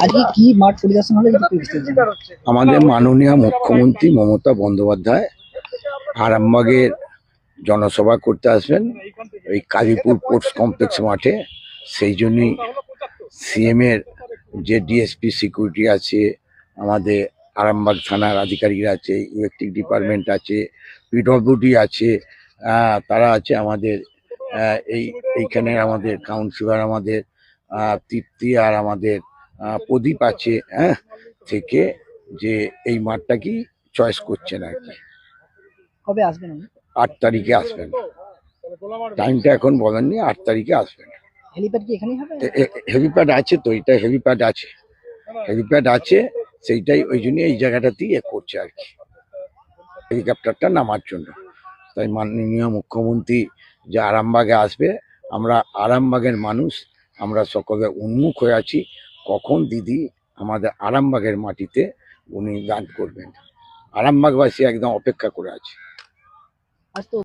আজকে কি মাঠ পরিদর্শন হলো যদি একটু বিস্তারিত জানান। আমাদের মাননীয় মুখ্যমন্ত্রী মমতা বন্দ্যোপাধ্যায় আরামবাগের জনসভা করতে আসবেন ওই কালীপুর স্পোর্টস কমপ্লেক্স মাঠে। সেই জন্যই সিএম এর যে ডিএসপি সিকিউরিটি আছে, আমাদের আরামবাগ থানার আধিকারিকরা আছে, ইলেকট্রিক ডিপার্টমেন্ট আছে, পিডব্লিউডি আছে, তারা আছে আমাদের এইখানে আমাদের কাউন্সিলর আমাদের তৃপ্তি আর আমাদের প্রদীপ আছে থেকে যে এই মাঠটা কি চয়েস করছেন আর কি। কবে আসবেন উনি? 8 তারিখে আসবেন, টাইমটা এখন বলেননি, 8 তারিখে আসবেন। হেলিপ্যাড কি এখানেই হবে? হেলিপ্যাড আছে তো, এটা হেলিপ্যাড আছে, হেলিপ্যাড আছে, সেইটাই ওই জন্য এই জায়গাটাতেই করছে আর কি, হেলিকপ্টারটা নামার জন্য। তাই মাননীয় মুখ্যমন্ত্রী যে আরামবাগে আসবে, আমরা আরামবাগের মানুষ আমরা সকলে উন্মুখ হয়ে আছি কখন দিদি আমাদের আরামবাগের মাটিতে উনি গান করবেন। আরামবাগবাসী একদম অপেক্ষা করে আছে। আজ তো